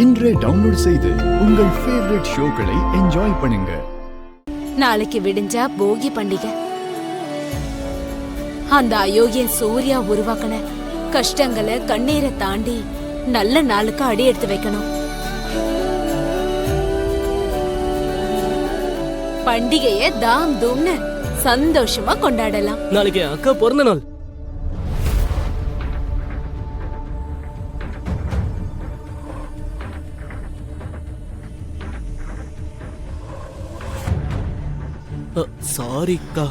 இன்றே டவுன்லோட் செய்து உங்கள் ஃபேவரட் ஷோக்களை என்ஜாய் பண்ணுங்க. நாளைக்கு விடிஞ்சா போகி பண்டிகை. அந்த அயோக்கியன் சூர்யா உருவாக்கின கஷ்டங்களை கண்ணீரை தாண்டி நல்ல நாளுக்கு அடி எடுத்து வைக்கணும். பண்டிகைய தாம் தூம்னு சந்தோஷமா கொண்டாடலாம். நாளைக்கு அக்கா பிறந்த நாள். சாரிக்கா.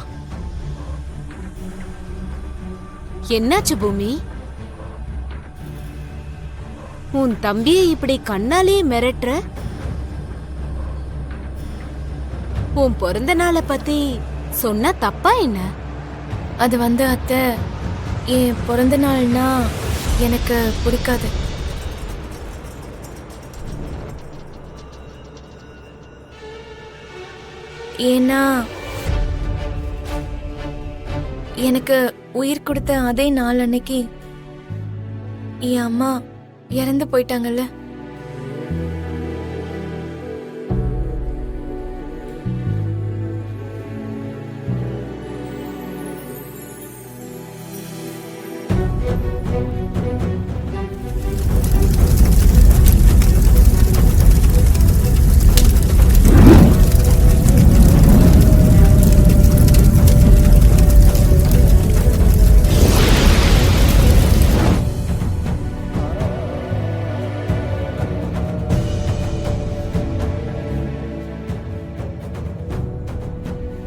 என்னாச்சு பூமி? உன் தம்பியை இப்படி கண்ணாலேயே மிரட்டுற? உன் பிறந்த நாளை பத்தி சொன்னா தப்பா என்ன? அது அத்தை, என் பிறந்த நாள்னா எனக்கு பிடிக்காது. ஏன்னா எனக்கு உயிர் கொடுத்த அதே நாள் அன்னைக்கு என் அம்மா இறந்து போயிட்டாங்கல்ல.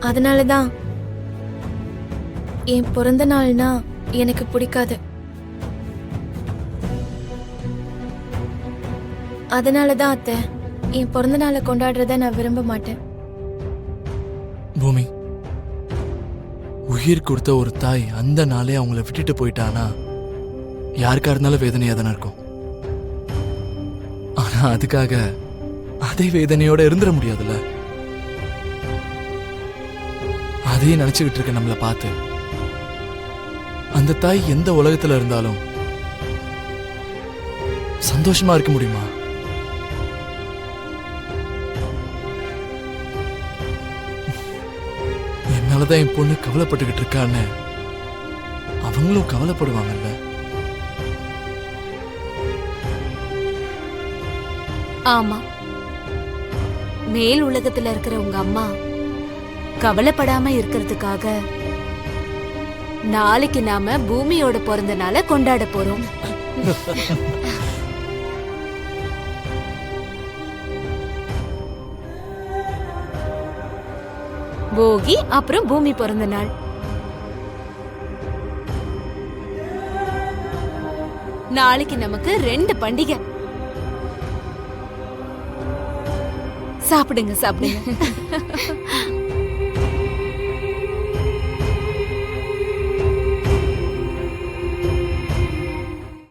அதனாலதான் என் பிறந்த நாள்னா எனக்கு பிடிக்காது. அதனாலதான் அத்தை, என் பிறந்த நாளை கொண்டாடுறத நான் விரும்ப மாட்டேன். பூமி, உயிர் கொடுத்த ஒரு தாய் அந்த நாளே அவங்கள விட்டுட்டு போயிட்டானா யாருக்கா இருந்தாலும் வேதனையா தானே இருக்கும். ஆனா அதுக்காக அதே வேதனையோட இருந்துட முடியாதுல்ல. அதையே நினைச்சுக்கிட்டு இருக்க நம்மளை பார்த்து அந்த தாய் எந்த உலகத்துல இருந்தாலும் சந்தோஷமா இருக்க முடியுமா? என்னாலதான் என் பொண்ணு கவலைப்பட்டுக்கிட்டு இருக்கான்னு அவங்களும் கவலைப்படுவாங்கல்ல. ஆமா, மேல் உலகத்துல இருக்கிற உங்க அம்மா கவலைப்படாம இருக்கிறதுக்காக நாளைக்கு நாம பூமியோட பிறந்த நாளை கொண்டாட போறோம். போகி அப்புறம் பூமி பிறந்த நாள். நாளைக்கு நமக்கு 2 பண்டிகை. சாப்பிடுங்க சாப்பிடுங்க.